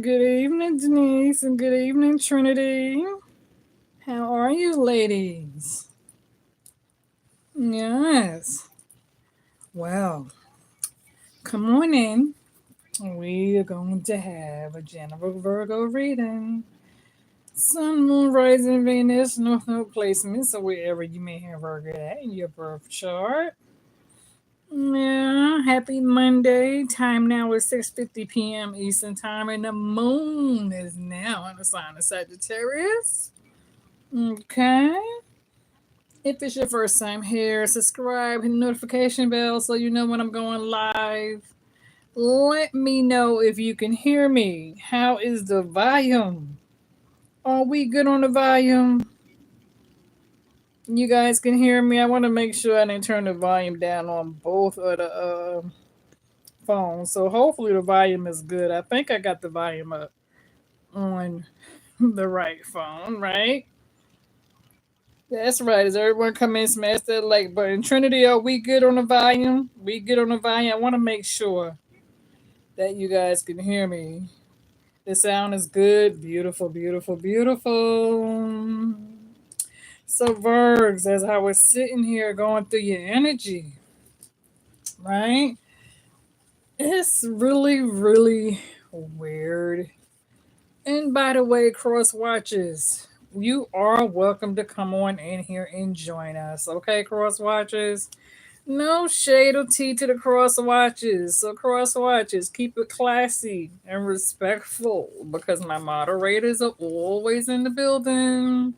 Good evening, Denise, and good evening, Trinity. How are you, ladies? Yes. Well, come on in. We are going to have a general Virgo reading. Sun, Moon, Rising, Venus, North Node placement, so wherever you may have Virgo at in your birth chart. Yeah, happy Monday. Time now is 6:50 p.m. Eastern Time, and the moon is now in the sign of Sagittarius. Okay. If it's your first time here, subscribe, hit the notification bell so you know when I'm going live. Let me know if you can hear me. How is the volume? Are we good on the volume? You guys can hear me. I want to make sure I didn't turn the volume down on both of the phones. So hopefully the volume is good. I think I got the volume up on the right phone, right? That's right. Is everyone come in, smash that like button? Trinity, are we good on the volume? We good on the volume? I want to make sure that you guys can hear me. The sound is good. Beautiful, beautiful, beautiful. So, Virgs, as I was sitting here going through your energy, right? It's really, really weird. And by the way, cross watches, you are welcome to come on in here and join us. Okay, cross watches? No shade or tea to the cross watches. So cross watches, keep it classy and respectful because my moderators are always in the building.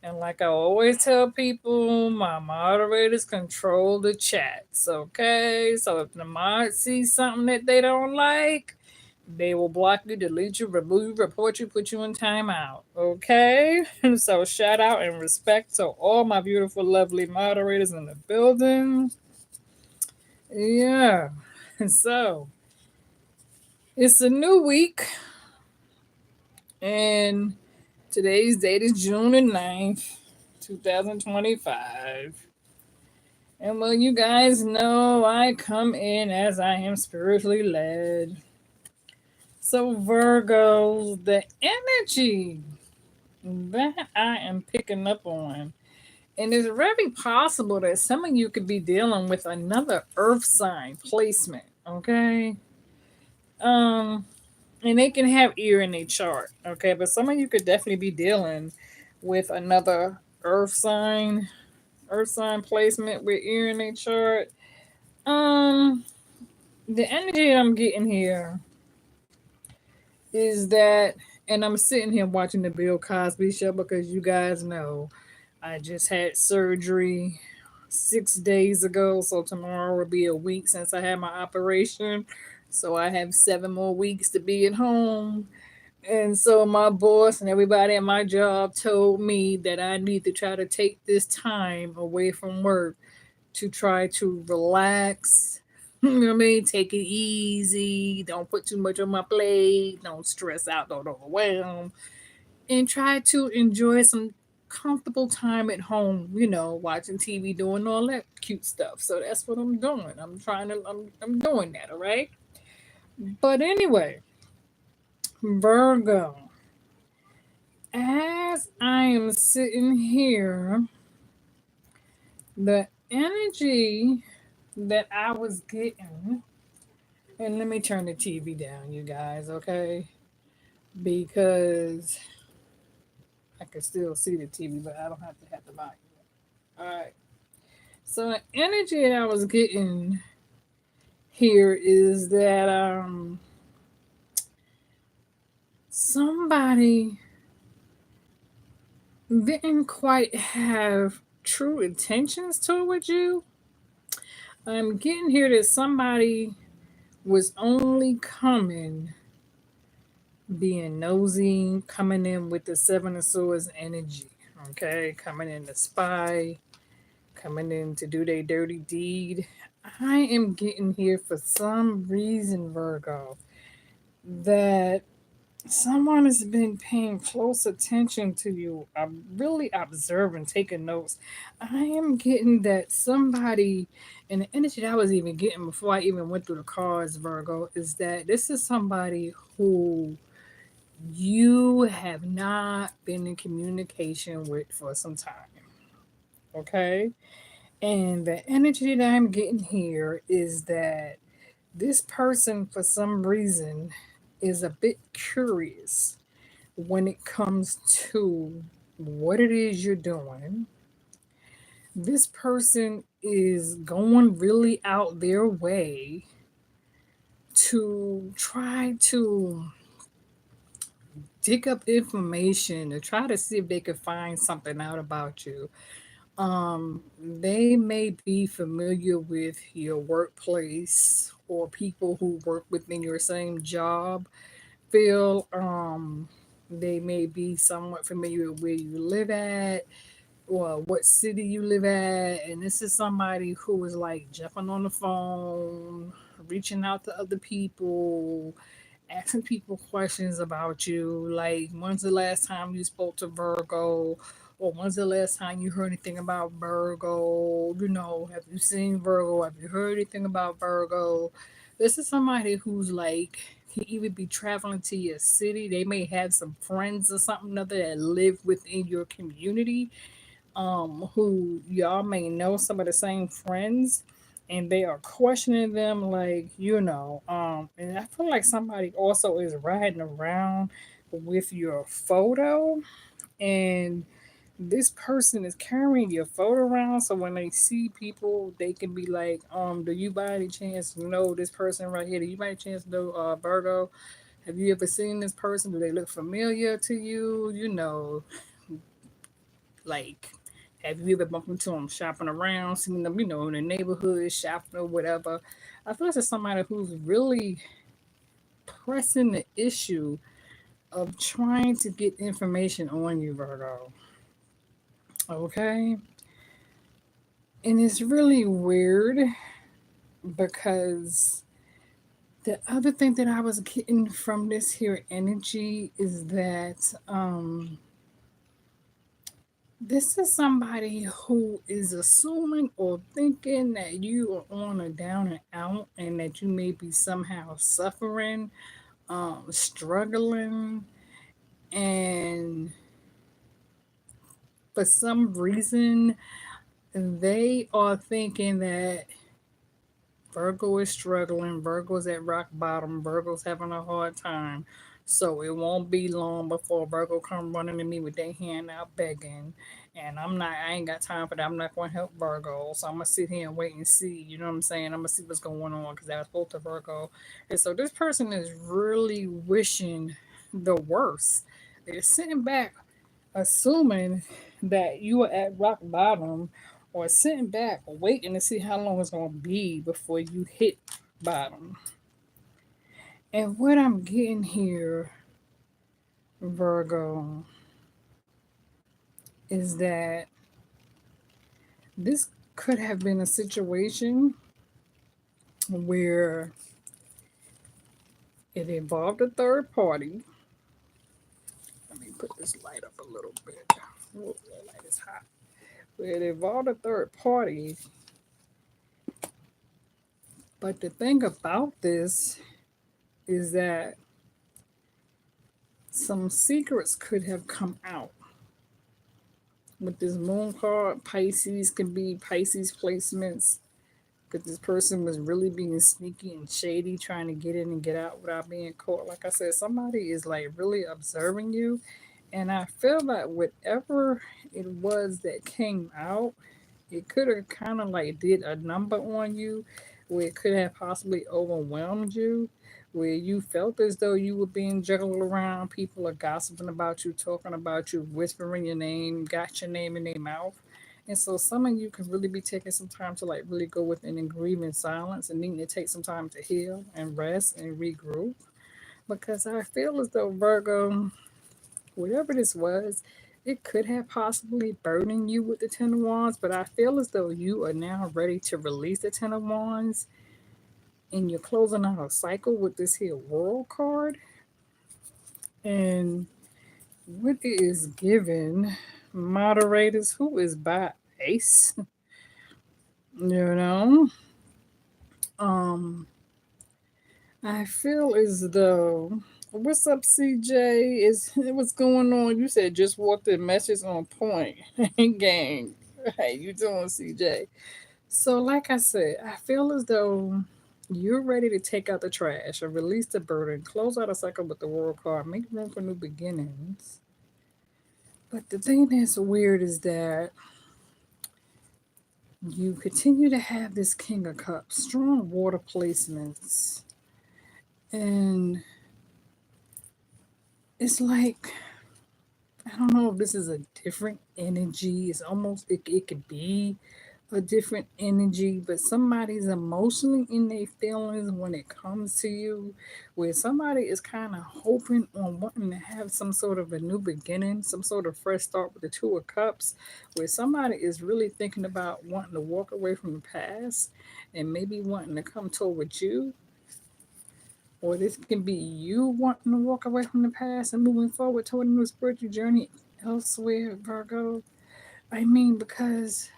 And like I always tell people, my moderators control the chats. Okay, so if the mod sees something that they don't like, they will block you, delete you, remove you, report you, put you in timeout. Okay? So shout out and respect to all my beautiful, lovely moderators in the building. Yeah. So it's a new week, and today's date is June the 9th, 2025. And well, you guys know I come in as I am spiritually led. So, Virgos, the energy that I am picking up on, and it's very possible that some of you could be dealing with another earth sign placement, okay? Um, and they can have ear in their chart, okay? But some of you could definitely be dealing with another earth sign placement with ear in their chart. Um, the energy I'm getting here is that, and I'm sitting here watching the Bill Cosby show because you guys know I just had surgery 6 days ago, so tomorrow will be a week since I had my operation. So I have 7 more weeks to be at home. And so my boss and everybody at my job told me that I need to try to take this time away from work to try to relax. You know what I mean? Take it easy. Don't put too much on my plate. Don't stress out. Don't overwhelm. And try to enjoy some comfortable time at home, watching TV, doing all that cute stuff. So that's what I'm doing. I'm doing that, all right? But anyway, Virgo, as I am sitting here, the energy that I was getting, and let me turn the TV down, you guys, okay? Because I can still see the TV, but I don't have the volume. All right. So the energy that I was getting here is that somebody didn't quite have true intentions toward you. I'm getting here that somebody was only being nosy, coming in with the Seven of Swords energy. Okay, coming in to spy, coming in to do their dirty deed. I am getting here for some reason, Virgo, that someone has been paying close attention to you. I'm really observing, taking notes. I am getting that somebody, and the energy that I was even getting before I even went through the cards, Virgo, is that this is somebody who you have not been in communication with for some time. Okay. And the energy that I'm getting here is that this person, for some reason, is a bit curious when it comes to what it is you're doing. This person is going really out their way to try to dig up information to try to see if they could find something out about you. Um, they may be familiar with your workplace or people who work within your same job field. They may be somewhat familiar with where you live at or what city you live at. And this is somebody who is like jumping on the phone, reaching out to other people, asking people questions about you. Like, when's the last time you spoke to Virgo? Or when's the last time you heard anything about Virgo? You know, have you seen Virgo? Have you heard anything about Virgo? This is somebody who's like, can even be traveling to your city. They may have some friends or something other that live within your community, who y'all may know some of the same friends, and they are questioning them, like, and I feel like somebody also is riding around with your photo, and this person is carrying your photo around, so when they see people they can be like, do you by any chance know this person right here? Do you by any chance know Virgo? Have you ever seen this person? Do they look familiar to you? Like, have you ever bumped into them shopping around, seen them, in the neighborhood, shopping or whatever? I feel like it's somebody who's really pressing the issue of trying to get information on you, Virgo. Okay? And it's really weird because the other thing that I was getting from this here energy is that this is somebody who is assuming or thinking that you are on a down and out and that you may be somehow suffering, struggling, and for some reason they are thinking that Virgo is struggling, Virgo's at rock bottom, Virgo's having a hard time. So it won't be long before Virgo come running to me with their hand out begging. And I ain't got time for that. I'm not going to help Virgo. So I'm going to sit here and wait and see. You know what I'm saying? I'm going to see what's going on because I spoke to Virgo. And so this person is really wishing the worst. They're sitting back assuming that you are at rock bottom, or sitting back waiting to see how long it's going to be before you hit bottom. And what I'm getting here, Virgo, is that this could have been a situation where it involved a third party. Let me put this light up a little bit. Oh, that light is hot. Where it involved a third party. But the thing about this is that some secrets could have come out with this moon card. Pisces can be Pisces placements because this person was really being sneaky and shady, trying to get in and get out without being caught. Like I said, somebody is like really observing you, and I feel that whatever it was that came out, it could have kind of like did a number on you, where it could have possibly overwhelmed you, where you felt as though you were being juggled around. People are gossiping about you, talking about you, whispering your name, got your name in their mouth. And so some of you could really be taking some time to like really go within and grieve in silence and needing to take some time to heal and rest and regroup. Because I feel as though Virgo, whatever this was, it could have possibly burdened you with the Ten of Wands, but I feel as though you are now ready to release the Ten of Wands, and you're closing out a cycle with this here World card. And what is given, moderators, who is by Ace, you know, um, I feel as though What's up, CJ? Is what's going on? You said just walked in, message on point. Gang. How you doing, CJ? So, like I said, I feel as though you're ready to take out the trash or release the burden, close out a cycle with the world card, make room for new beginnings. But the thing that's weird is that you continue to have this King of Cups, strong water placements, and it's like I don't know if this is a different energy. It's almost it could be a different energy, but somebody's emotionally in their feelings when it comes to you, where somebody is kind of hoping on wanting to have some sort of a new beginning, some sort of fresh start with the Two of Cups, where somebody is really thinking about wanting to walk away from the past and maybe wanting to come toward you. Or this can be you wanting to walk away from the past and moving forward toward a new spiritual journey elsewhere, Virgo. I mean, because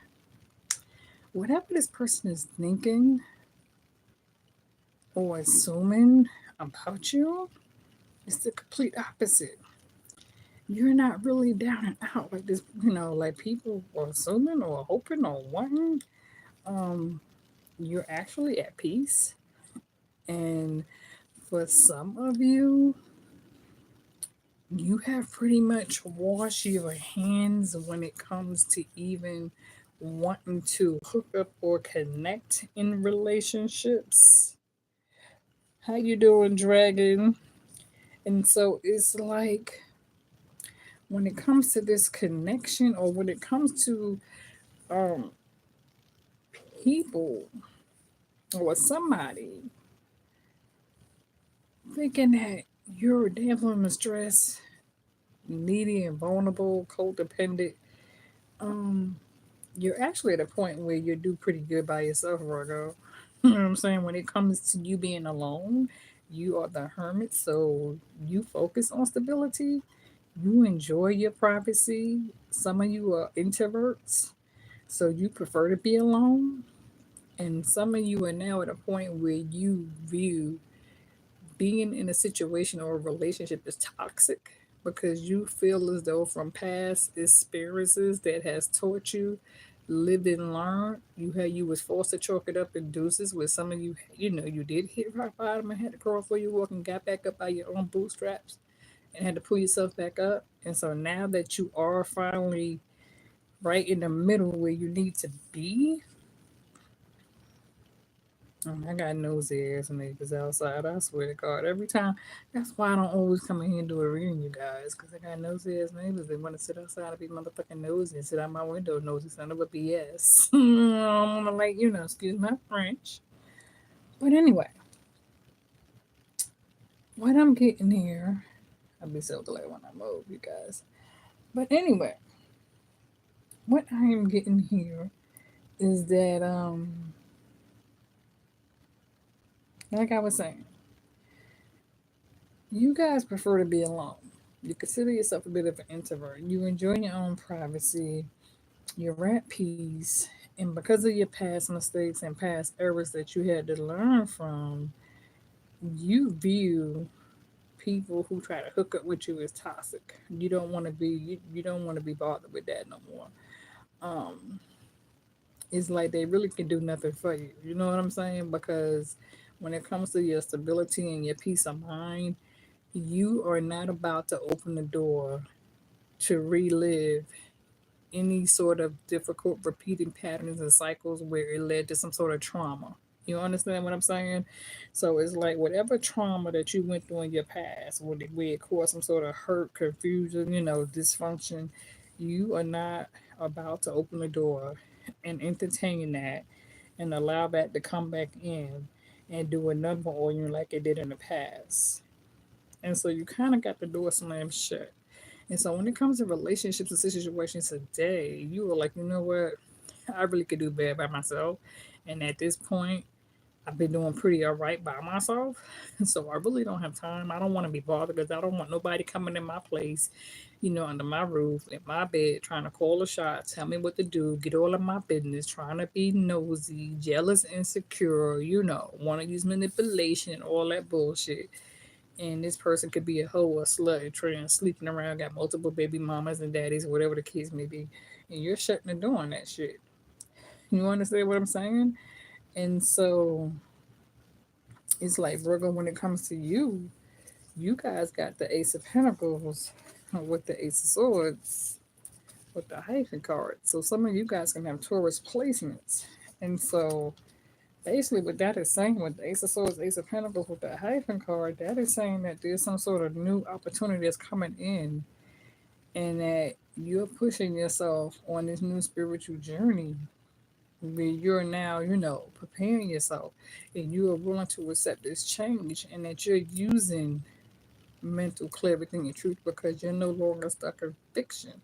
whatever this person is thinking or assuming about you is the complete opposite. You're not really down and out like this, like people are assuming or hoping or wanting. Um, you're actually at peace. And for some of you, you have pretty much washed your hands when it comes to even wanting to hook up or connect in relationships. How you doing, Dragon? And so it's like when it comes to this connection or when it comes to um people or somebody thinking that you're damping the stress, needy and vulnerable, codependent, um, you're actually at a point where you do pretty good by yourself, Virgo. You know what I'm saying? When it comes to you being alone, you are the hermit, so you focus on stability. You enjoy your privacy. Some of you are introverts, so you prefer to be alone. And some of you are now at a point where you view being in a situation or a relationship is toxic because you feel as though from past experiences that has taught you, lived and learned, you was forced to chalk it up in deuces with some of you, you did hit rock bottom and had to crawl for your walk and got back up by your own bootstraps and had to pull yourself back up. And so now that you are finally right in the middle where you need to be, I got nosy ass niggas outside. I swear to God. Every time. That's why I don't always come in here and do a reading, you guys. Because I got nosy ass neighbors. They want to sit outside and be motherfucking nosy and sit out my window nosy son of a BS. I'm gonna like, excuse my French. But anyway, what I'm getting here, I'll be so glad when I move, you guys. But anyway, what I am getting here is that, like I was saying, you guys prefer to be alone. You consider yourself a bit of an introvert. You enjoy your own privacy. You're at peace. And because of your past mistakes and past errors that you had to learn from, you view people who try to hook up with you as toxic. You don't want to be bothered with that no more. Um, it's like they really can do nothing for you. You know what I'm saying? Because when it comes to your stability and your peace of mind, you are not about to open the door to relive any sort of difficult repeating patterns and cycles where it led to some sort of trauma. You understand what I'm saying? So it's like whatever trauma that you went through in your past, where it caused some sort of hurt, confusion, dysfunction, you are not about to open the door and entertain that and allow that to come back in and do a number on you like it did in the past. And so you kind of got the door slammed shut. And so when it comes to relationships and situations today, you are like, you know what? I really could do bad by myself. And at this point, I've been doing pretty all right by myself. So I really don't have time. I don't want to be bothered because I don't want nobody coming in my place, under my roof, in my bed, trying to call a shot, tell me what to do, get all of my business, trying to be nosy, jealous, insecure, want to use manipulation and all that bullshit. And this person could be a hoe, a slut, a trans, sleeping around, got multiple baby mamas and daddies, whatever the case may be. And you're shutting the door on that shit. You understand what I'm saying? And so it's like Virgo, when it comes to you, you guys got the Ace of Pentacles with the Ace of Swords with the hyphen card. So some of you guys can have Taurus placements. And so basically what that is saying with the Ace of Swords, Ace of Pentacles with the hyphen card, that is saying that there's some sort of new opportunity that's coming in and that you're pushing yourself on this new spiritual journey where you're now, preparing yourself and you are willing to accept this change and that you're using mental clarity and truth because you're no longer stuck in fiction.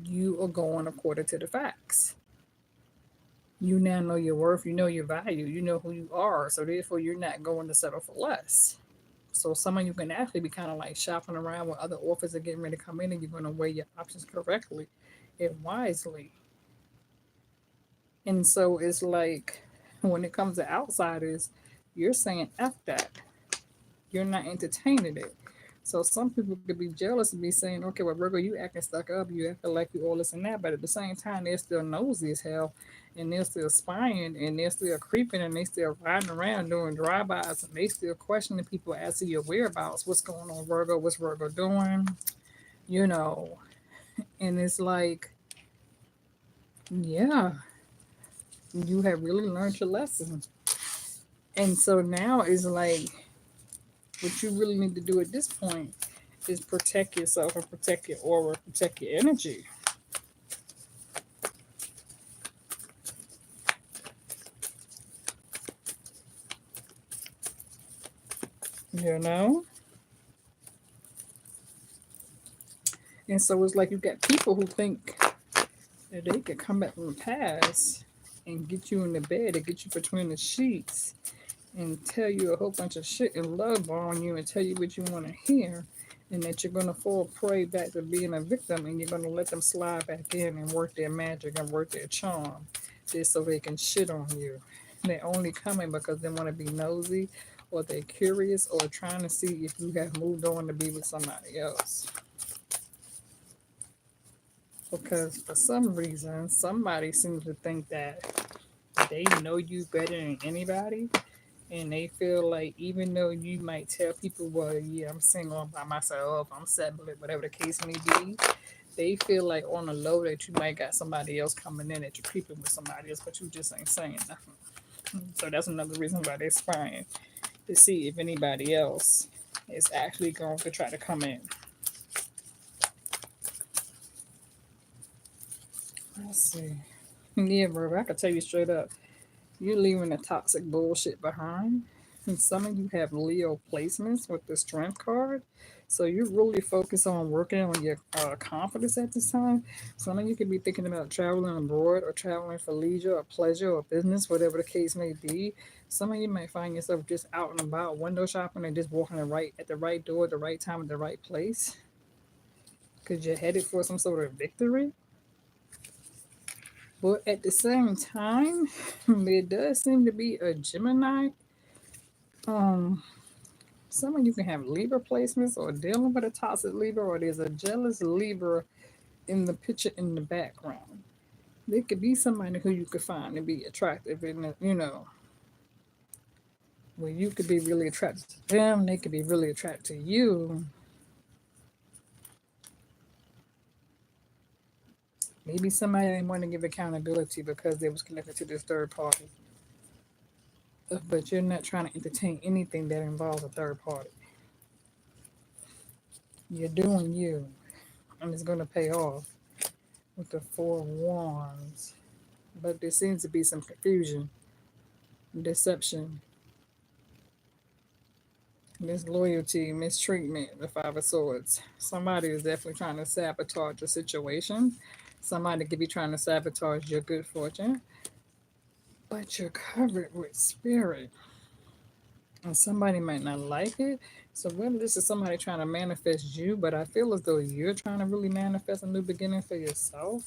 You are going according to the facts. You now know your worth, you know your value, you know who you are. So therefore you're not going to settle for less. So some of you can actually be kind of like shopping around when other offers are getting ready to come in and you're going to weigh your options correctly and wisely. And so it's like when it comes to outsiders, you're saying F that. You're not entertaining it. So some people could be jealous and be saying, okay, well, Virgo, you acting stuck up, you acting like you all this and that, but at the same time, they're still nosy as hell, and they're still spying, and they're still creeping, and they still riding around doing drive-bys, and they still questioning people as to your whereabouts. What's going on, Virgo? What's Virgo doing? You know, and it's like, yeah, you have really learned your lesson. And so now it's like, what you really need to do at this point is protect yourself and protect your aura, protect your energy. You know? And so it's like you got people who think that they could come back from the past and get you in the bed and get you between the sheets and tell you a whole bunch of shit and love on you and tell you what you want to hear, and that you're going to fall prey back to being a victim and you're going to let them slide back in and work their magic and work their charm just so they can shit on you. They're only coming because they want to be nosy or they're curious or trying to see if you have moved on to be with somebody else. Because for some reason, somebody seems to think that they know you better than anybody. And they feel like even though you might tell people, well, yeah, I'm single, I'm by myself, I'm separate, whatever the case may be, they feel like on the low that you might got somebody else coming in, that you're creeping with somebody else, but you just ain't saying nothing. So that's another reason why they're spying to see if anybody else is actually going to try to come in. Let's see. Yeah, bro, I can tell you straight up, you're leaving the toxic bullshit behind. And some of you have Leo placements with the strength card. So you're really focused on working on your confidence at this time. Some of you could be thinking about traveling abroad or traveling for leisure or pleasure or business, whatever the case may be. Some of you might find yourself just out and about, window shopping and just walking at the right door, at the right time, at the right place. Because you're headed for some sort of victory. But at the same time, there does seem to be a Gemini. Um, some of you can have Libra placements or dealing with a toxic Libra, or there's a jealous Libra in the picture in the background. There could be somebody who you could find to be attractive, and where you could be really attracted to them, they could be really attracted to you. Maybe somebody didn't want to give accountability because they was connected to this third party. But you're not trying to entertain anything that involves a third party. You're doing you, and it's going to pay off with the Four of Wands. But there seems to be some confusion, deception, disloyalty, mistreatment, the Five of Swords. Somebody is definitely trying to sabotage the situation. Somebody could be trying to sabotage your good fortune. But you're covered with spirit. And somebody might not like it. So whether this is somebody trying to manifest you, but I feel as though you're trying to really manifest a new beginning for yourself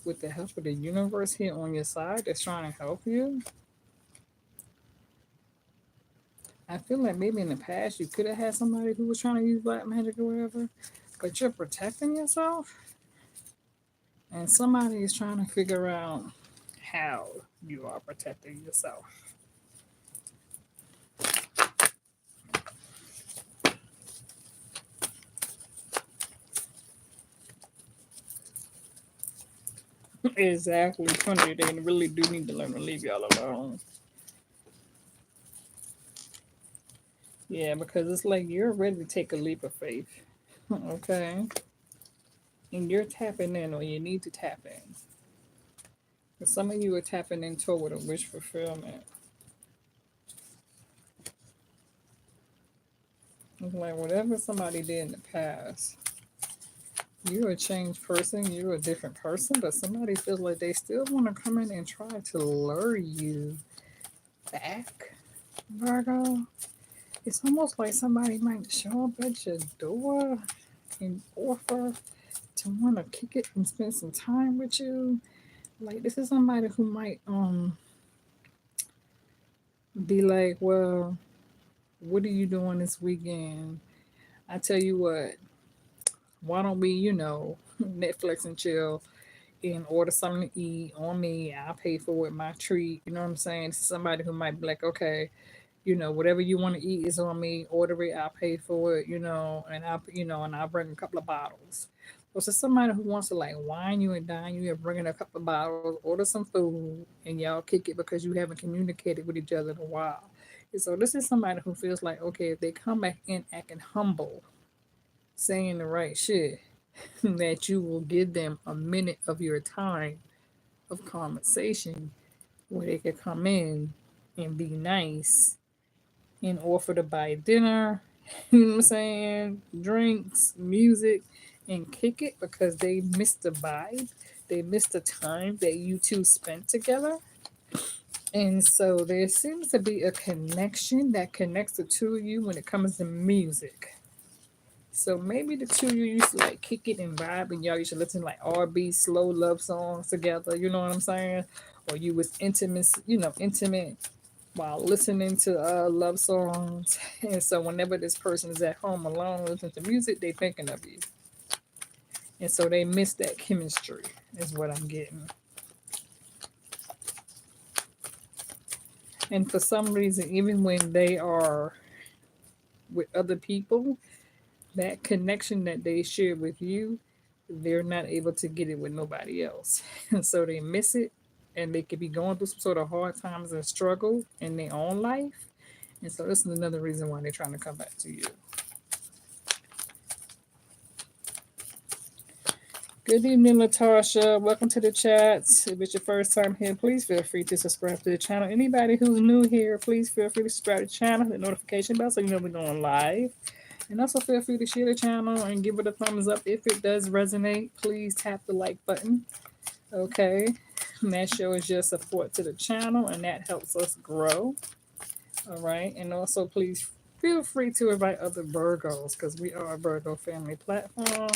with the help of the universe here on your side that's trying to help you. I feel like maybe in the past you could have had somebody who was trying to use black magic or whatever, but you're protecting yourself, and somebody is trying to figure out how you are protecting yourself. Exactly. Funny, they really do need to learn to leave y'all alone. Yeah, because it's like you're ready to take a leap of faith. Okay. And you're tapping in, or you need to tap in. But some of you are tapping into with a wish fulfillment. It's like whatever somebody did in the past, you're a changed person, you're a different person, but somebody feels like they still want to come in and try to lure you back, Virgo. It's almost like somebody might show up at your door and offer to want to kick it and spend some time with you. Like this is somebody who might be like, well, what are you doing this weekend? I tell you what, why don't we, Netflix and chill and order something to eat on me. I'll pay for it, my treat. You know what I'm saying? Somebody who might be like, okay, whatever you want to eat is on me. Order it, I'll pay for it, and I'll bring a couple of bottles. Or so somebody who wants to like wine you and dine you and bring in a couple of bottles, order some food, and y'all kick it because you haven't communicated with each other in a while. And so this is somebody who feels like, okay, if they come back in acting humble, saying the right shit, that you will give them a minute of your time of conversation where they could come in and be nice and offer to buy dinner, you know what I'm saying, drinks, music, and kick it because they missed the vibe. They missed the time that you two spent together. And so there seems to be a connection that connects the two of you when it comes to music. So maybe the two of you used to like kick it and vibe, and y'all used to listen to like R&B slow love songs together. You know what I'm saying? Or you was intimate, intimate while listening to love songs. And so whenever this person is at home alone listening to music, they thinking of you. And so they miss that chemistry. Is what I'm getting. And for some reason, even when they are with other people, that connection that they share with you, they're not able to get it with nobody else. And so they miss it, and they could be going through some sort of hard times and struggle in their own life. And so this is another reason why they're trying to come back to you. Good evening, Latasha. Welcome to the chats. If it's your first time here, please feel free to subscribe to the channel. Anybody who's new here, please feel free to subscribe to the channel, the notification bell so you know we're going live. And also feel free to share the channel and give it a thumbs up if it does resonate. Please tap the like button. Okay. And that shows your support to the channel and that helps us grow. All right. And also please feel free to invite other Virgos because we are a Virgo family platform.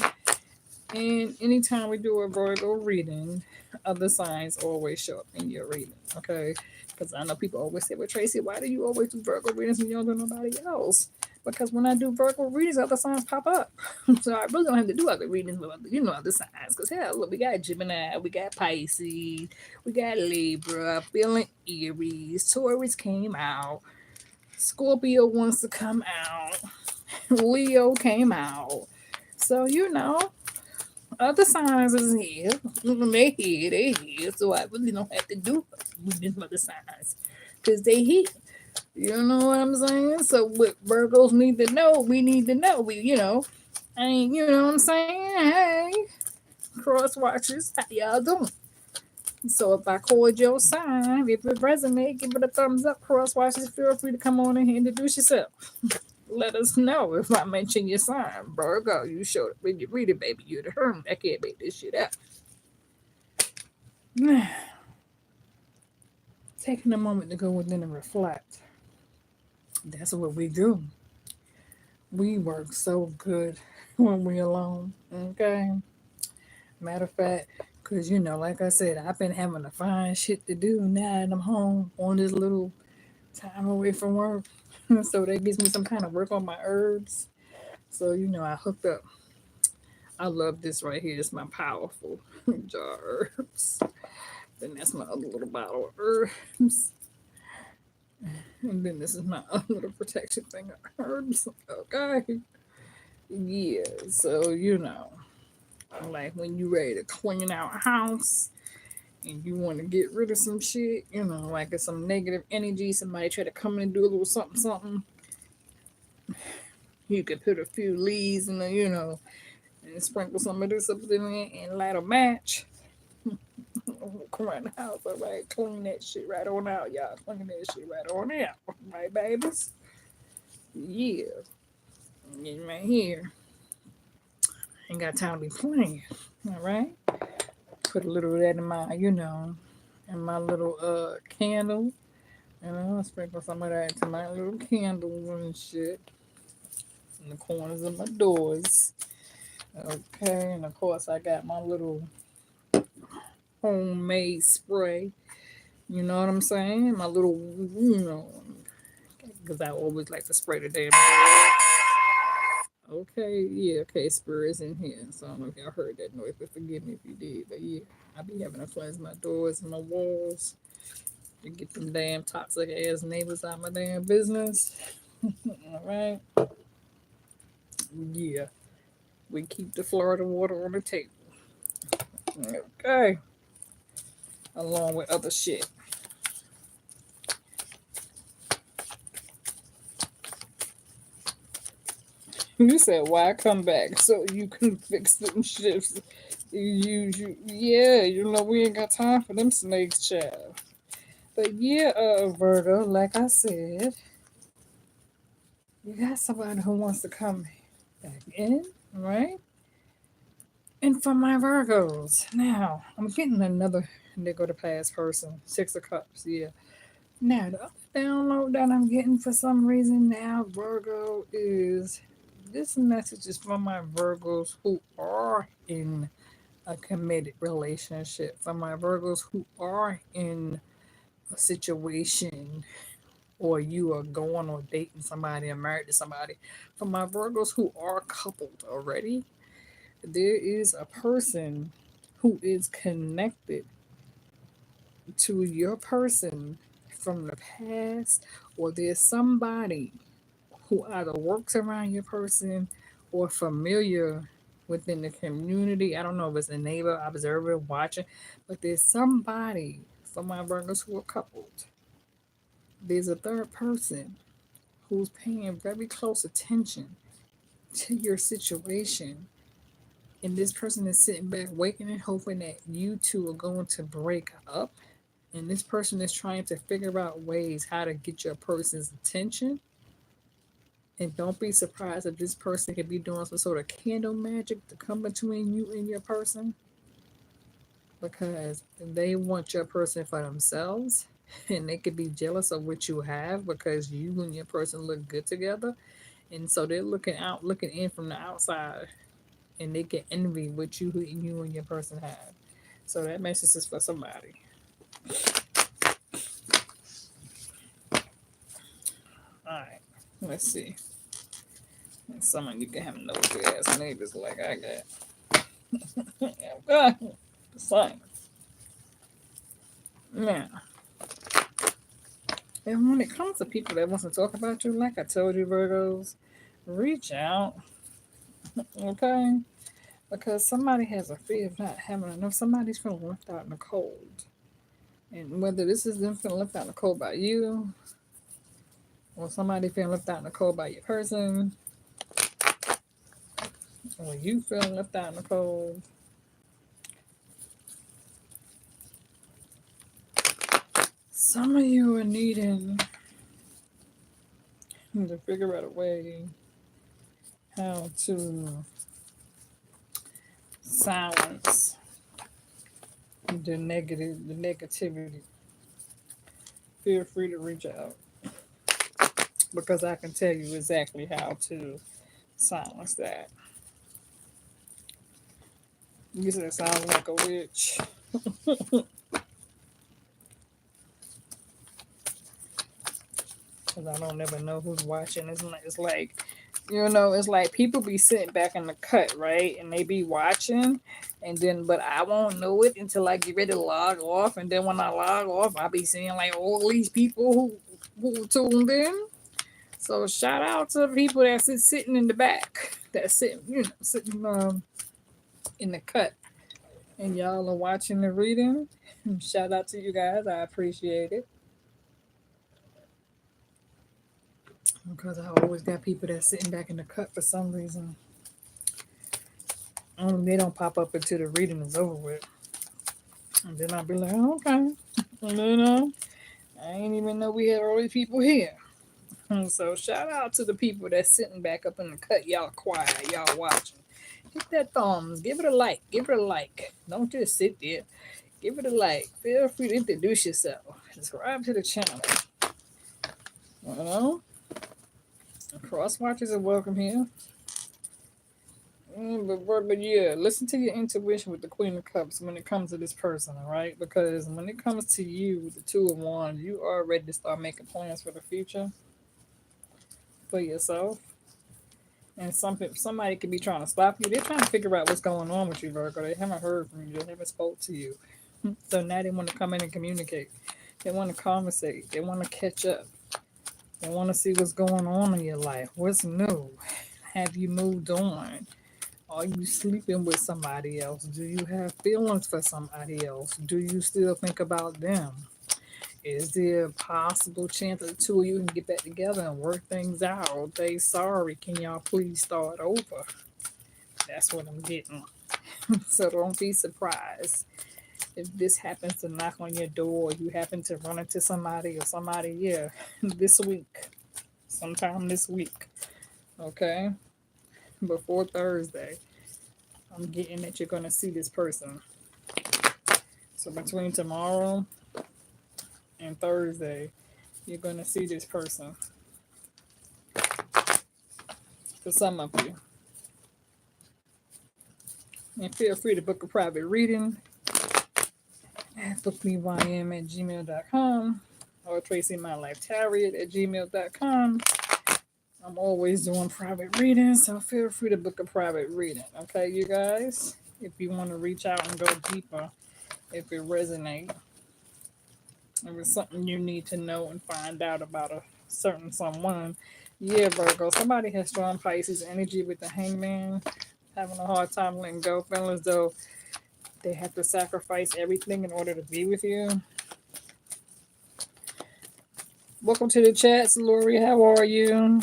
And anytime we do a Virgo reading, other signs always show up in your reading. Okay. Because I know people always say, well, Tracy, why do you always do Virgo readings and you don't do nobody else? Because when I do Virgo readings, other signs pop up. So I really don't have to do other readings with other signs. Because hell, look, we got Gemini, we got Pisces, we got Libra, feeling Aries, Taurus came out, Scorpio wants to come out, Leo came out. So other signs is here. They here. So I really don't have to do readings with other signs. Because they here. You know what I'm saying? So what Virgos need to know, we need to know. And you know what I'm saying? Hey, cross watchers, how y'all doing? So if I called your sign, if it resonates, give it a thumbs up. Cross watchers, feel free to come on in and introduce yourself. Let us know if I mention your sign. Virgo, you showed up when you read it, baby. You're the hermit. I can't make this shit up. Taking a moment to go within and reflect. That's what we do. We work so good when we alone. Okay. Matter of fact, because like I said, I've been having to find shit to do now that I'm home on this little time away from work. So that gives me some kind of work on my herbs. So I hooked up. I love this right here. It's my powerful jar of herbs. Then that's my other little bottle of herbs. And then this is my other little protection thing of herbs. Okay. Yeah. So like when you ready to clean out a house and you want to get rid of some shit, like it's some negative energy, somebody try to come in and do a little something, something. You could put a few leaves in the, and sprinkle some of this up in it and light a match. Come around the house, all right? Clean that shit right on out, y'all. Clean that shit right on out. Right, babies? Yeah. Get right here. Ain't got time to be playing. All right? Put a little of that in in my little candle. And I'll sprinkle some of that into my little candles and shit. In the corners of my doors. Okay, and of course I got my little homemade spray. You know what I'm saying? My little, because I always like to spray the damn doors. Okay, yeah, okay, spirit is in here. So I don't know if y'all heard that noise, but forgive me if you did. But yeah, I be having to cleanse my doors and my walls to get them damn toxic ass neighbors out my damn business. All right. Yeah, we keep the Florida water on the table. Okay. Along with other shit. You said why come back so you can fix them shifts. Yeah, we ain't got time for them snakes, child. But yeah, Virgo, like I said, you got somebody who wants to come back in, right? And for my Virgos, now I'm getting another. They go to past person, 6 of Cups. Yeah. Now the other download that I'm getting for some reason now, Virgo, is this message is from my Virgos who are in a committed relationship. For my Virgos who are in a situation or you are going or dating somebody or married to somebody. For my Virgos who are coupled already, there is a person who is connected to your person from the past, or there's somebody who either works around your person or familiar within the community. I don't know if it's a neighbor, observer, watching, but there's somebody for my Virgos who are coupled. There's a third person who's paying very close attention to your situation. And this person is sitting back, waiting and hoping that you two are going to break up. And this person is trying to figure out ways how to get your person's attention. And don't be surprised if this person could be doing some sort of candle magic to come between you and your person, because they want your person for themselves and they could be jealous of what you have because you and your person look good together. And so they're looking in from the outside, and they can envy what you and your person have. So that message is for somebody. All right, let's see. Some of you can have nosy ass neighbors like I got. Okay, fine. Now, and when it comes to people that wants to talk about you, like I told you, Virgos, reach out, okay? Because somebody has a fear of not having enough. Somebody's feeling left out in the cold. And whether this is them feeling left out in the cold by you, or somebody feeling left out in the cold by your person, or you feeling left out in the cold, some of you are needing to figure out a way how to silence the negativity. Feel free to reach out because I can tell you exactly how to silence that. You said it sounds like a witch. because I don't never know who's watching. It's like people be sitting back in the cut, right? And they be watching, and then, but I won't know it until I get ready to log off. And then when I log off, I'll be seeing like all these people who tuned in. So shout out to the people that's sitting in the back, that's sitting in the cut, and y'all are watching the reading. Shout out to you guys. I appreciate it. Because I always got people that's sitting back in the cut for some reason. They don't pop up until the reading is over with. And then I'll be like, oh, okay. And then I ain't even know we had all these people here. So shout out to the people that's sitting back up in the cut. Y'all quiet. Y'all watching. Hit that thumbs. Give it a like. Give it a like. Don't just sit there. Give it a like. Feel free to introduce yourself. Subscribe to the channel. You know? Cross watchers are welcome here. But yeah, listen to your intuition with the Queen of Cups when it comes to this person, all right? Because when it comes to you with the Two of Wands, you are ready to start making plans for the future for yourself. And somebody could be trying to stop you. They're trying to figure out what's going on with you, Virgo. They haven't heard from you. They haven't spoke to you. So now they want to come in and communicate. They want to conversate. They want to catch up. They want to see what's going on in your life. What's new? Have you moved on? Are you sleeping with somebody else? Do you have feelings for somebody else? Do you still think about them? Is there a possible chance that the two of you can get back together and work things out? They sorry. Can y'all please start over? That's what I'm getting. So don't be surprised if this happens to knock on your door. You happen to run into somebody or somebody, yeah, this week, sometime this week, okay? Before Thursday, I'm getting that you're going to see this person. So between tomorrow and Thursday, you're going to see this person. For some of you. And feel free to book a private reading at bookmym@gmail.com or tracymylifetarriot@gmail.com. I'm always doing private readings, so feel free to book a private reading. Okay, you guys? If you want to reach out and go deeper, if it resonates, if it's something you need to know and find out about a certain someone. Yeah, Virgo, somebody has strong Pisces energy with the hangman, having a hard time letting go, feeling as though they have to sacrifice everything in order to be with you. Welcome to the chats, Lori. How are you?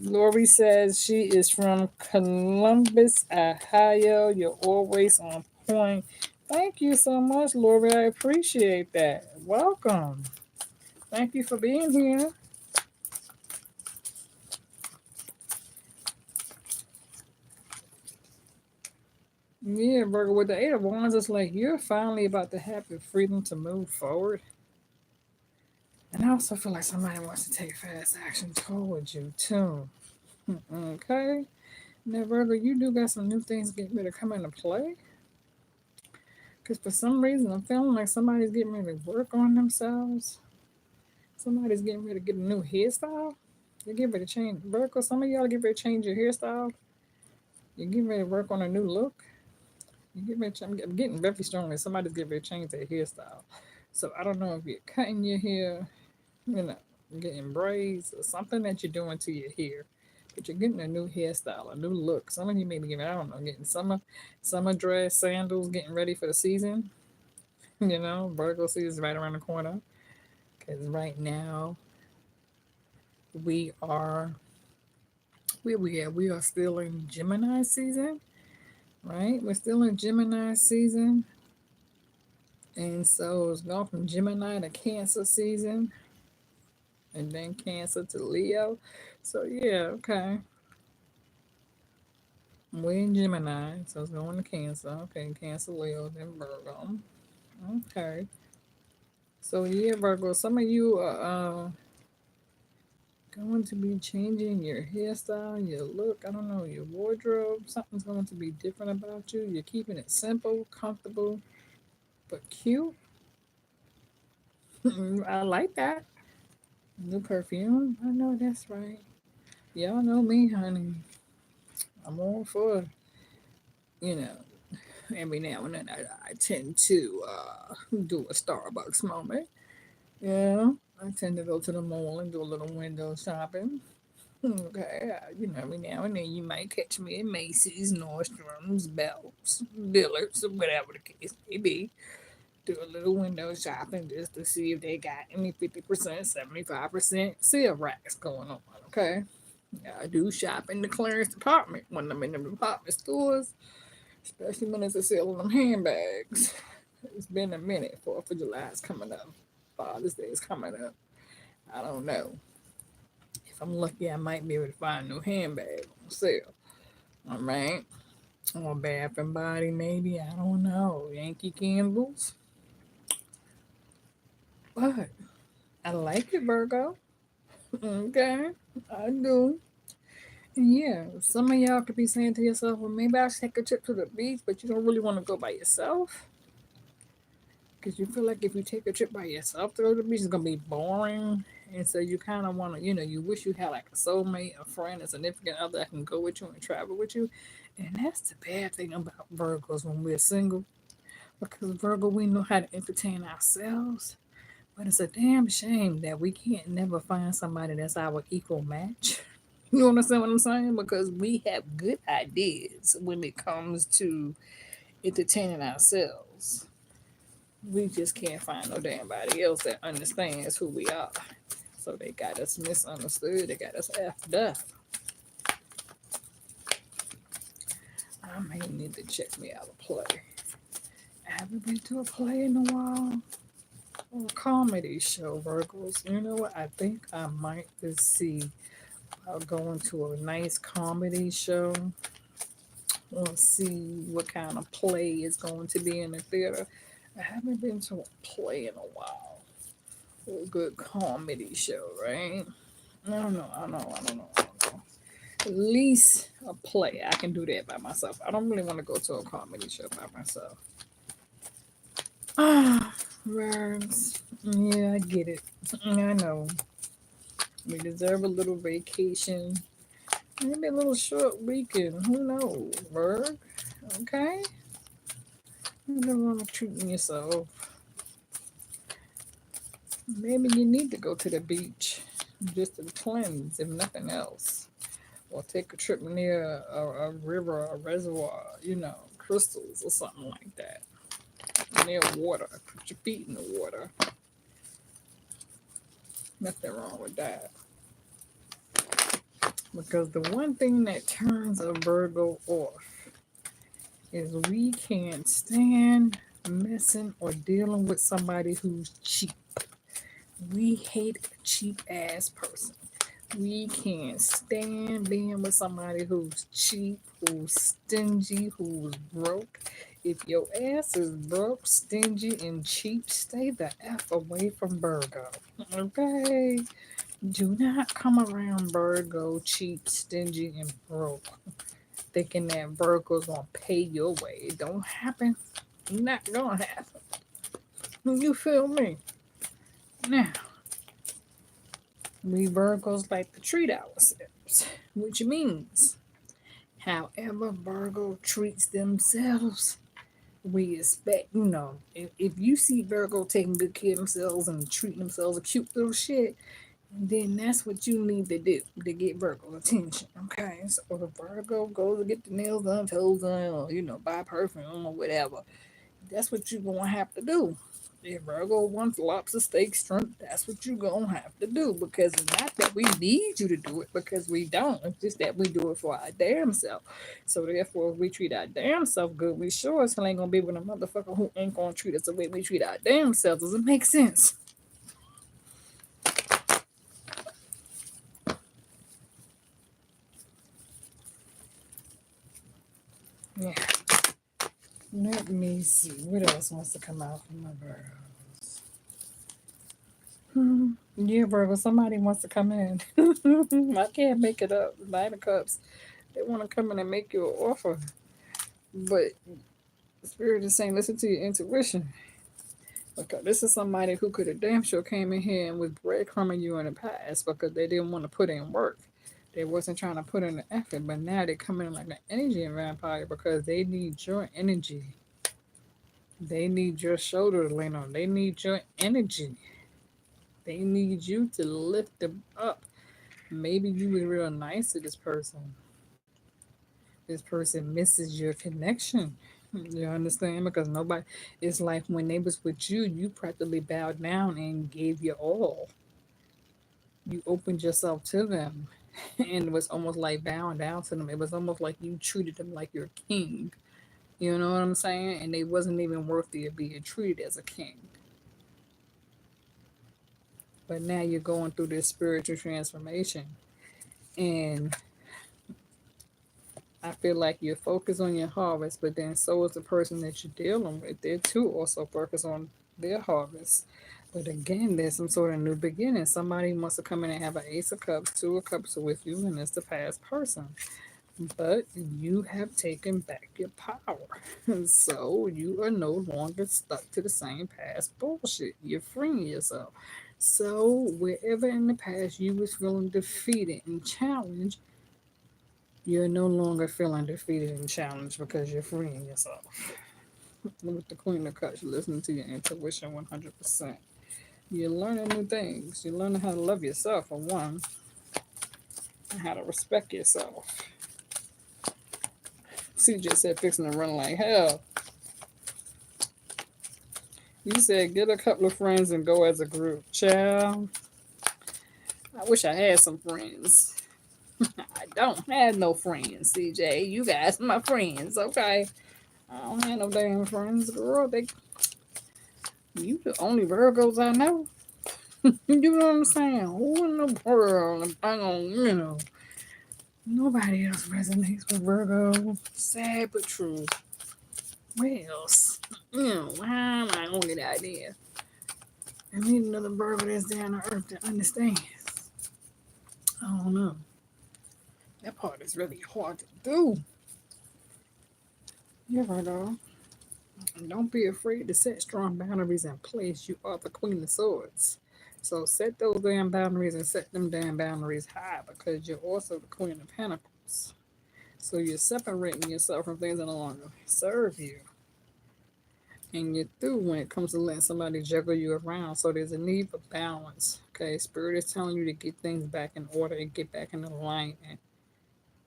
Lori says she is from Columbus, Ohio. You're always on point. Thank you so much, Lori. I appreciate that. Welcome. Thank you for being here. Yeah, Virgo, with the Eight of Wands, it's like you're finally about to have the freedom to move forward. And I also feel like somebody wants to take fast action towards you, too. Okay? Now, Virgo, you do got some new things getting ready to come into play. Because for some reason, I'm feeling like somebody's getting ready to work on themselves. Somebody's getting ready to get a new hairstyle. You're getting ready to change. Virgo, some of y'all get ready to change your hairstyle. You're getting ready to work on a new look. I'm getting very strongly. Somebody's getting ready to change their hairstyle. So I don't know if you're cutting your hair, getting braids or something that you're doing to your hair. But you're getting a new hairstyle, a new look. Some of you may be getting, I don't know, getting summer dress, sandals, getting ready for the season. Virgo season is right around the corner. Because right now we are we are still in Gemini season. Right? We're still in Gemini season. And so it's gone from Gemini to Cancer season. And then Cancer to Leo. So yeah, okay. We're in Gemini, so it's going to Cancer. Okay, Cancer, Leo, then Virgo. Okay. So yeah, Virgo, some of you are going to be changing your hairstyle, your look, I don't know, your wardrobe. Something's going to be different about you. You're keeping it simple, comfortable, but cute. I like that. New perfume? I know that's right. Y'all know me, honey. I'm all for, you know, every now and then I tend to do a Starbucks moment. Yeah, I tend to go to the mall and do a little window shopping. Okay, you know, every now and then you might catch me at Macy's, Nordstrom's, Bells, Dillard's, or whatever the case may be. Do a little window shopping just to see if they got any 50%, 75% sale racks going on. Okay, yeah, I do shop in the clearance department when I'm in the department stores, especially when it's a sale on them handbags. It's been a minute. 4th of July is coming up. Father's Day is coming up. I don't know. If I'm lucky, I might be able to find a new handbag on sale. All right. Or Bath and Body, maybe. I don't know. Yankee Candles. But I like it, Virgo. Okay. I do. And yeah, some of y'all could be saying to yourself, well, maybe I should take a trip to the beach, but you don't really want to go by yourself. Because you feel like if you take a trip by yourself to go to the beach, it's going to be boring. And so you kind of want to, you wish you had like a soulmate, a friend, a significant other that can go with you and travel with you. And that's the bad thing about Virgos when we're single. Because Virgo, we know how to entertain ourselves. But it's a damn shame that we can't never find somebody that's our equal match. You understand what I'm saying? Because we have good ideas when it comes to entertaining ourselves. We just can't find no damn body else that understands who we are. So they got us misunderstood. They got us effed up. I may need to check me out a play. I haven't been to a play in a while. Or a comedy show, Virgos. You know what? I think I might just see about going to a nice comedy show or see what kind of play is going to be in the theater. I haven't been to a play in a while. A good comedy show, right? I don't know. I don't know. I don't know. I don't know. At least a play. I can do that by myself. I don't really want to go to a comedy show by myself. Ah, Rams. Yeah, I get it. I know. We deserve a little vacation. Maybe a little short weekend. Who knows, Berg? Okay? You don't want to treat yourself. Maybe you need to go to the beach just to cleanse, if nothing else. Or take a trip near a river, a reservoir, crystals or something like that. Near water. Put your feet in the water. Nothing wrong with that. Because the one thing that turns a Virgo off is we can't stand messing or dealing with somebody who's cheap. We hate a cheap ass person. We can't stand being with somebody who's cheap, who's stingy, who's broke. If your ass is broke, stingy, and cheap, stay the F away from Virgo. Okay? Do not come around Virgo cheap, stingy, and broke, thinking that Virgo's gonna pay your way. It don't happen. Not gonna happen. You feel me? Now, we Virgos like to treat ourselves, which means however Virgo treats themselves, we expect, if you see Virgo taking good care of themselves and treating themselves a cute little shit, then that's what you need to do to get Virgo attention. Okay, so if Virgo goes to get the nails done, toes done, or buy perfume or whatever, that's what you're gonna have to do. If Virgo wants lobster steak shrimp, that's what you're gonna have to do, because it's not that we need you to do it, because we don't. It's just that we do it for our damn self. So therefore, if we treat our damn self good, we sure as hell ain't gonna be with a motherfucker who ain't gonna treat us the way we treat our damn selves. Does it make sense? Yeah. Let me see. What else wants to come out from my Virgos? Yeah, Virgo, somebody wants to come in. I can't make it up. Nine of Cups. They want to come in and make you an offer. But the Spirit is saying, listen to your intuition. Because this is somebody who could have damn sure came in here and was breadcrumbing you in the past because they didn't want to put in work. They wasn't trying to put in the effort, but now they come in like an energy vampire because they need your energy. They need your shoulder to lean on. They need your energy. They need you to lift them up. Maybe you were real nice to this person. This person misses your connection. You understand? Because nobody, it's like when they was with you, you practically bowed down and gave your all. You opened yourself to them. And it was almost like bowing down to them. It was almost like you treated them like your king. You know what I'm saying? And they wasn't even worthy of being treated as a king. But now you're going through this spiritual transformation. And I feel like you're focused on your harvest, but then so is the person that you're dealing with. They're too also focused on their harvest. But again, there's some sort of new beginning. Somebody wants to come in and have an Ace of Cups, Two of Cups with you, and it's the past person. But you have taken back your power. So you are no longer stuck to the same past bullshit. You're freeing yourself. So wherever in the past you was feeling defeated and challenged, you're no longer feeling defeated and challenged because you're freeing yourself. With the Queen of Cups, you're listening to your intuition 100%. You're learning new things. You're learning how to love yourself, for one, and how to respect yourself. CJ said fixing to run like hell. You said get a couple of friends and go as a group. Child, I wish I had some friends. I don't have no friends, CJ. You guys are my friends, okay? I don't have no damn friends, girl. You the only Virgos I know. You know what I'm saying? Who in the world? I don't, nobody else resonates with Virgo. Sad but true. Where else? How am I gonna get out there? I need another Virgo that's down to earth that understands. I don't know. That part is really hard to do. Yeah, Virgo. Don't be afraid to set strong boundaries in place. You are the Queen of Swords. So set those damn boundaries and set them damn boundaries high because you're also the Queen of Pentacles. So you're separating yourself from things that no longer serve you. And you're through when it comes to letting somebody juggle you around. So there's a need for balance. Okay, Spirit is telling you to get things back in order and get back in alignment.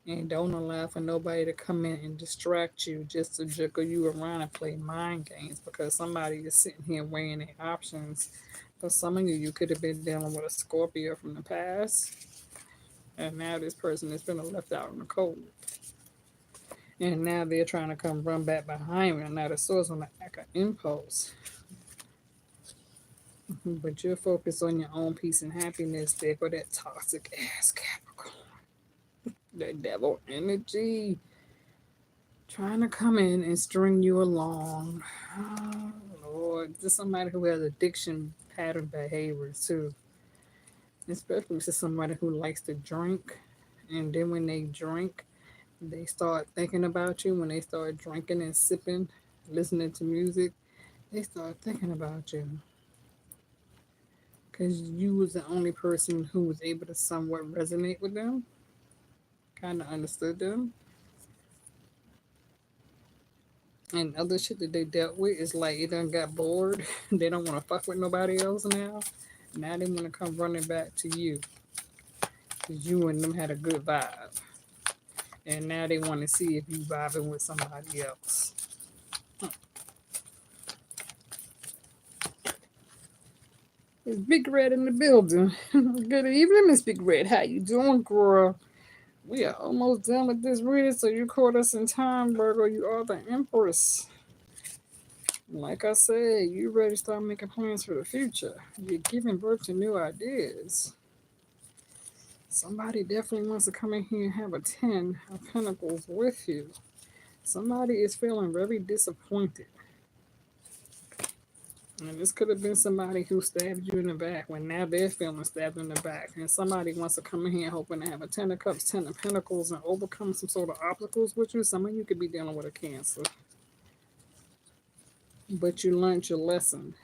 And don't allow for nobody to come in and distract you just to juggle you around and play mind games because somebody is sitting here weighing their options. For some of you, you could have been dealing with a Scorpio from the past. And now this person has been left out in the cold. And now they're trying to come run back behind me. And now the swords on the act of impulse. But you're focused on your own peace and happiness there for that toxic ass Capricorn. That devil energy. Trying to come in and string you along. Oh, Lord. This is somebody who has addiction pattern behaviors too. Especially to somebody who likes to drink. And then when they drink, they start thinking about you. When they start drinking and sipping, listening to music, they start thinking about you. Because you was the only person who was able to somewhat resonate with them. Kind of understood them. And other shit that they dealt with is like they done got bored. They don't want to fuck with nobody else now. Now they want to come running back to you. Because you and them had a good vibe. And now they want to see if you vibing with somebody else. It's Big Red in the building. Good evening, Miss Big Red. How you doing, girl? We are almost done with this reading, so you caught us in time, Virgo. You are the Empress. Like I said, you ready to start making plans for the future. You're giving birth to new ideas. Somebody definitely wants to come in here and have a 10 of Pentacles with you. Somebody is feeling very disappointed. And this could have been somebody who stabbed you in the back when now they're feeling stabbed in the back. And somebody wants to come in here hoping to have a 10 of Cups, 10 of Pentacles, and overcome some sort of obstacles with you. Some of you could be dealing with a Cancer. but you learned your lesson.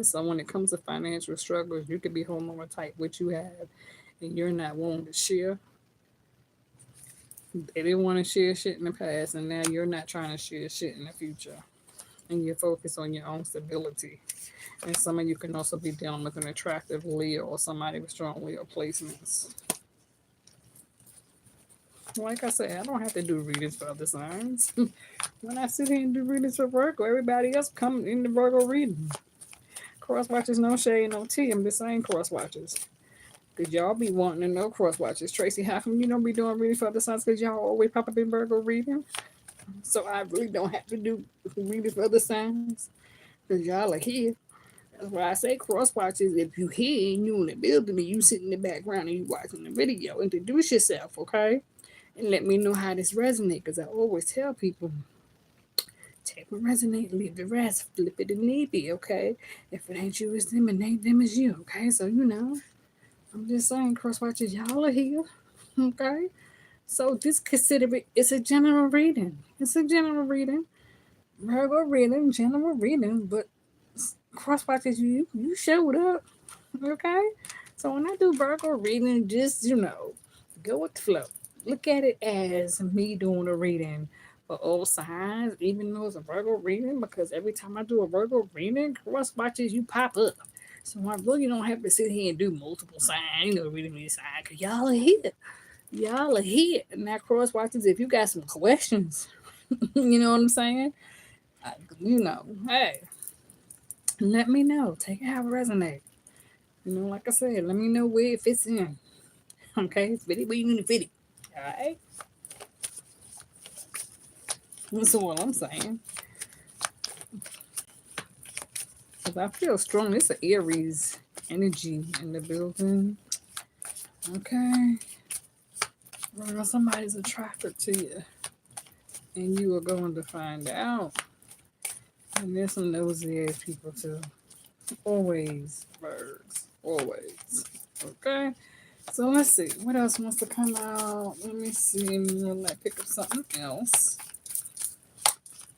So when it comes to financial struggles, you could be holding on tight what you have, and you're not willing to share. They didn't want to share shit in the past, and now you're not trying to share shit in the future. And you're focused on your own stability. And some of you can also be dealing with an attractive Leo or somebody with strong Leo placements. Like I said, I don't have to do readings for other signs. When I sit here and do readings for Virgo, everybody else come in the Virgo reading. Cross watches, no shade, no tea. I'm just saying cross watches. Because y'all be wanting to know cross watches. Tracy, how come you don't be doing readings for other signs? Because y'all always pop up in Virgo reading. So I really don't have to do readings for other signs. Because y'all are here. That's why I say cross watches. If you here and you in the building and you sit in the background and you watching the video, introduce yourself, okay? And let me know how this resonates. Because I always tell people, take what resonate, leave the rest, flip it and leave it, okay? If it ain't you, it's them, and ain't them, it's you, okay? So, I'm just saying, cross watches, y'all are here, okay? So, this consider it, it's a general reading. It's a general reading. Virgo reading, general reading, but cross watches, you showed up, okay? So, when I do Virgo reading, just, go with the flow. Look at it as me doing a reading for all signs, even though it's a Virgo reading, because every time I do a Virgo reading, cross watches, you pop up. So I really don't have to sit here and do multiple signs, reading me sign, because y'all are here. Y'all are here. And now, cross watches, if you got some questions, you know what I'm saying? I, hey, let me know. Take it how it resonates. Like I said, let me know where it fits in. Okay, it's fitty where you need to fit it. All right. That's all I'm saying. Because I feel strong. It's an Aries energy in the building. Okay. Well, somebody's attracted to you. And you are going to find out. And there's some nosy ass people too. Always, birds. Always. Okay. So let's see. What else wants to come out? Let me see. Let me pick up something else.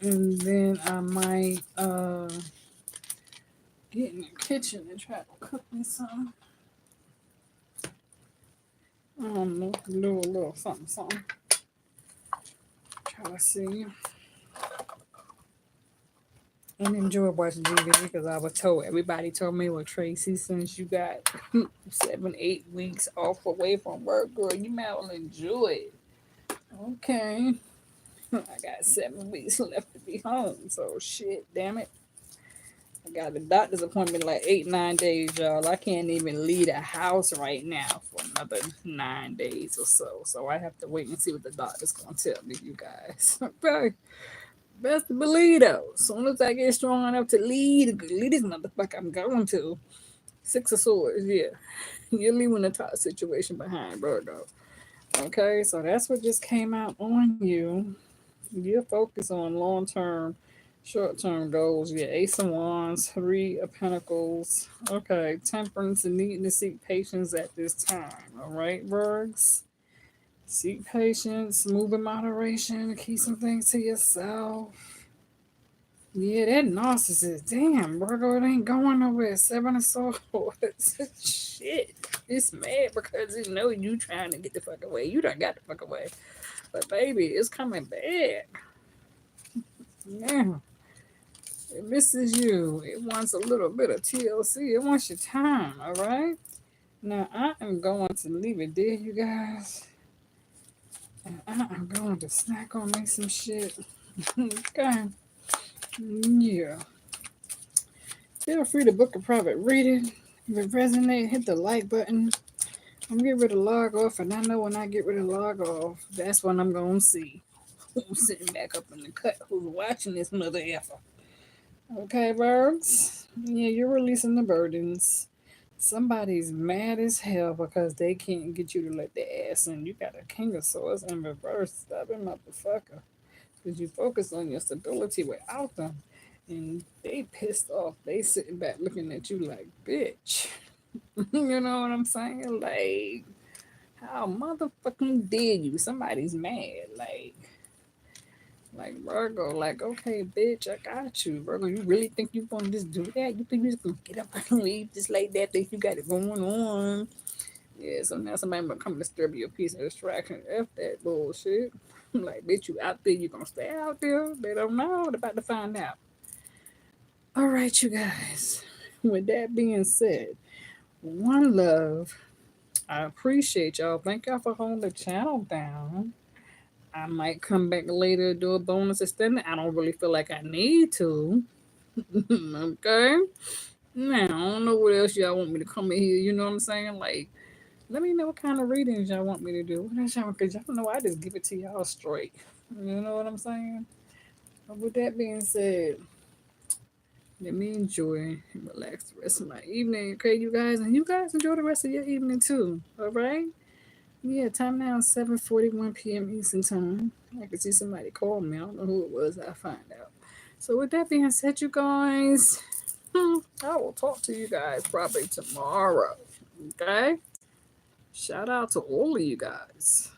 And then I might get in the kitchen and try to cook me some. I don't know. Do a little something, something. Try to see. And enjoy watching TV because I was told, everybody told me, well, Tracy, since you got 7-8 weeks off away from work, girl, you might well enjoy it. Okay. I got 7 weeks left to be home. So shit, damn it. I got a doctor's appointment like 8-9 days, y'all. I can't even leave the house right now for another 9 days or so. So I have to wait and see what the doctor's gonna tell me, you guys. Okay. Best to believe though. As soon as I get strong enough to lead this motherfucker, I'm going to. 6 of Swords, yeah. You're leaving the top situation behind, Virgo. Okay, so that's what just came out on you. You're focused on long term, short term goals. Yeah, Ace of Wands, Three of Pentacles. Okay, temperance and needing to seek patience at this time. All right, Virgs? Seek patience, move in moderation, keep some things to yourself. Yeah, that narcissist. Damn, Virgo, it ain't going nowhere. 7 of Swords. Shit. It's mad because it know you trying to get the fuck away. You done got the fuck away. But baby, it's coming back. Yeah. It misses you. It wants a little bit of TLC. It wants your time, alright? Now I am going to leave it there, you guys. And I am going to snack on me some shit. Okay. Yeah. Feel free to book a private reading. If it resonates, hit the like button. I'm getting ready to log off, and I know when I get ready to log off, that's when I'm going to see who's sitting back up in the cut, who's watching this mother effer. Okay, birds? Yeah, you're releasing the burdens. Somebody's mad as hell because they can't get you to let the ass in. You got a King of Swords in reverse. Stubborn motherfucker. Because you focus on your stability without them. And they pissed off. They sitting back looking at you like, bitch. You know what I'm saying? Like, how motherfucking dare you? Somebody's mad. Like, Like Virgo, like, okay, bitch, I got you. Virgo, you really think you gonna just do that? You think you just gonna get up and leave just like that? Think you got it going on? Yeah, so now somebody might come disturb your peace and distraction. F that bullshit. I'm like, bitch, you out there, you gonna stay out there? They don't know. They're about to find out. All right, you guys. With that being said, one love. I appreciate y'all. Thank y'all for holding the channel down. I might come back later do a bonus extended. I don't really feel like I need to. Okay. Now I don't know what else y'all want me to come in here. You know what I'm saying? Like, let me know what kind of readings y'all want me to do. What else y'all? Because y'all know I just give it to y'all straight. You know what I'm saying? But with that being said, let me enjoy and relax the rest of my evening. Okay, you guys, and you guys enjoy the rest of your evening too. All right. Yeah, time now 7:41 p.m. Eastern time. I can see somebody call me. I don't know who it was. I'll find out. So with that being said, you guys, I will talk to you guys probably tomorrow. Okay? Shout out to all of you guys.